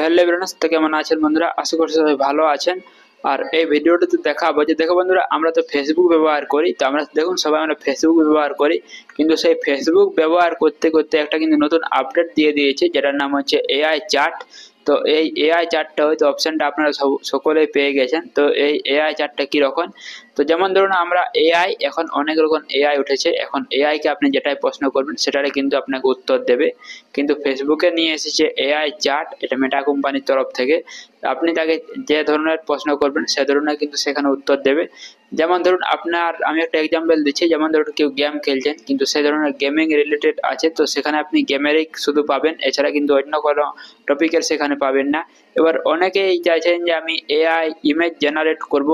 Hello everyone, তো কেমন আছেন বন্ধুরা? আশা করছি সবাই ভালো আছেন। আর এই ভিডিওটাতে দেখাবো যে দেখো বন্ধুরা, আমরা তো ফেসবুক ব্যবহার করি, তো আমরা দেখুন সবাই আমরা ফেসবুক ব্যবহার করি, কিন্তু সেই ফেসবুক ব্যবহার করতে করতে একটা কিন্তু নতুন আপডেট দিয়ে দিয়েছে, যেটার নাম হচ্ছে এআই চ্যাট। তো এই এআই চ্যাটটা হয়তো অপশনটা আপনারা সকলেই পেয়ে গেছেন। তো এই এআই চ্যাটটা কীরকম? তো যেমন ধরুন আমরা এআই, এখন অনেক রকম এআই উঠেছে, এখন এআইকে আপনি যেটাই প্রশ্ন করবেন সেটারই কিন্তু আপনাকে উত্তর দেবে। কিন্তু ফেসবুকে নিয়ে এসেছে এআই চ্যাট, এটা মেটা কোম্পানির তরফ থেকে। আপনি তাকে যে ধরনের প্রশ্ন করবেন সে ধরনের কিন্তু সেখানে উত্তর দেবে। যেমন ধরুন আমি একটা এক্সাম্পল দিচ্ছি, যেমন ধরুন কেউ গেম খেলছেন, কিন্তু সে ধরনের গেমিং রিলেটেড আছে, তো সেখানে আপনি গেমেরই শুধু পাবেন, এছাড়া কিন্তু অন্য কোনো টপিকের সেখানে পাবেন না। এবার অনেকেই চাইছেন যে আমি এআই ইমেজ জেনারেট করব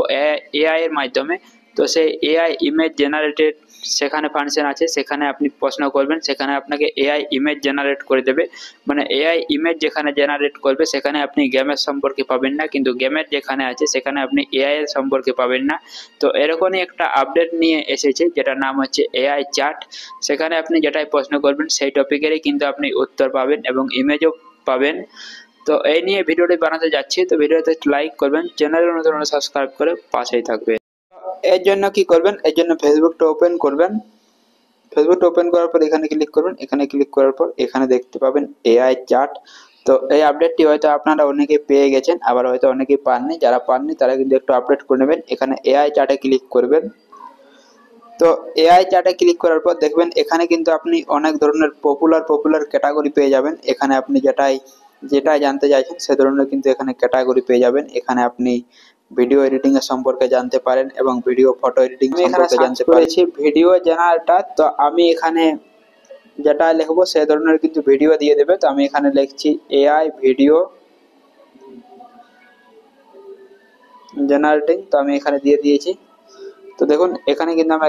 এআই এর মাধ্যমে। তো সেই এআই ইমেজ জেনারেটেড সেখানে ফাংশন আছে, সেখানে আপনি প্রশ্ন করবেন, সেখানে আপনাকে এআই ইমেজ জেনারেট করে দেবে। মানে এআই ইমেজ যেখানে জেনারেট করবে সেখানে আপনি গেমের সম্পর্কে পাবেন না, কিন্তু গেমের যেখানে আছে সেখানে আপনি এআই এর সম্পর্কে পাবেন না। তো এরকমই একটা আপডেট নিয়ে এসেছে, যেটার নাম হচ্ছে এআই চ্যাট। সেখানে আপনি যেটাই প্রশ্ন করবেন সেই টপিকেরই কিন্তু আপনি উত্তর পাবেন এবং ইমেজও পাবেন। তো এই নিয়ে ভিডিওটি বানাতে যাচ্ছি, তো ভিডিওতে লাইক করবেন, চ্যানেলের নতুন হলে সাবস্ক্রাইব করে পাশেই থাকবে। এর জন্য কি করবেন, এর জন্য ফেসবুকটা ওপেন করবেন। ফেসবুকটা ওপেন করার পর এখানে ক্লিক করবেন, এখানে ক্লিক করার পর এখানে দেখতে পাবেন এআই চ্যাট। তো এই আপডেটটি হয়তো আপনারা অনেকেই পেয়ে গেছেন, আবার হয়তো অনেকেই পাননি। যারা পাননি তারা কিন্তু একটু আপডেট করে নেবেন। এখানে এআই চ্যাটে ক্লিক করবেন। তো এআই চ্যাটে ক্লিক করার পর দেখবেন এখানে কিন্তু আপনি অনেক ধরনের পপুলার ক্যাটাগরি পেয়ে যাবেন। এখানে আপনি যেটাই জানতে চাইছেন সে ধরনের কিন্তু এখানে ক্যাটাগরি পেয়ে যাবেন। এখানে আপনি ভিডিও এডিটিং এর সম্পর্কে জানতে পারেন এবং ভিডিও ফটো এডিটিং সম্পর্কে জানতে পারেন। ভিডিও জেনারেটর, তো আমি এখানে যেটা লিখবো সে ধরনের কিন্তু ভিডিও দিয়ে দেবে। তো আমি এখানে লিখছি এআই ভিডিও জেনারেটিং, তো আমি এখানে দিয়ে দিয়েছি। তো দেখুন এখানে কিন্তু আমরা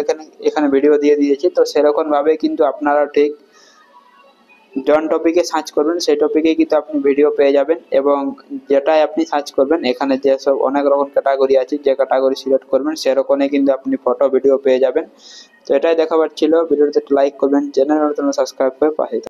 এখানে ভিডিও দিয়ে দিয়েছি। তো সেরকম ভাবে কিন্তু আপনারা ঠিক জন টপিকে সার্চ করবেন সেই টপিকে কিন্তু আপনি ভিডিও পেয়ে যাবেন, এবং যেটাই আপনি সার্চ করবেন এখানে যেসব অনেক রকম ক্যাটাগরি আছে, যে ক্যাটাগরি সিলেক্ট করবেন সেরকমই কিন্তু আপনি ফটো ভিডিও পেয়ে যাবেন। তো এটাই দেখাবার ছিল। ভিডিওতে লাইক করবেন, চ্যানেল নতুন সাবস্ক্রাইব করে পাশে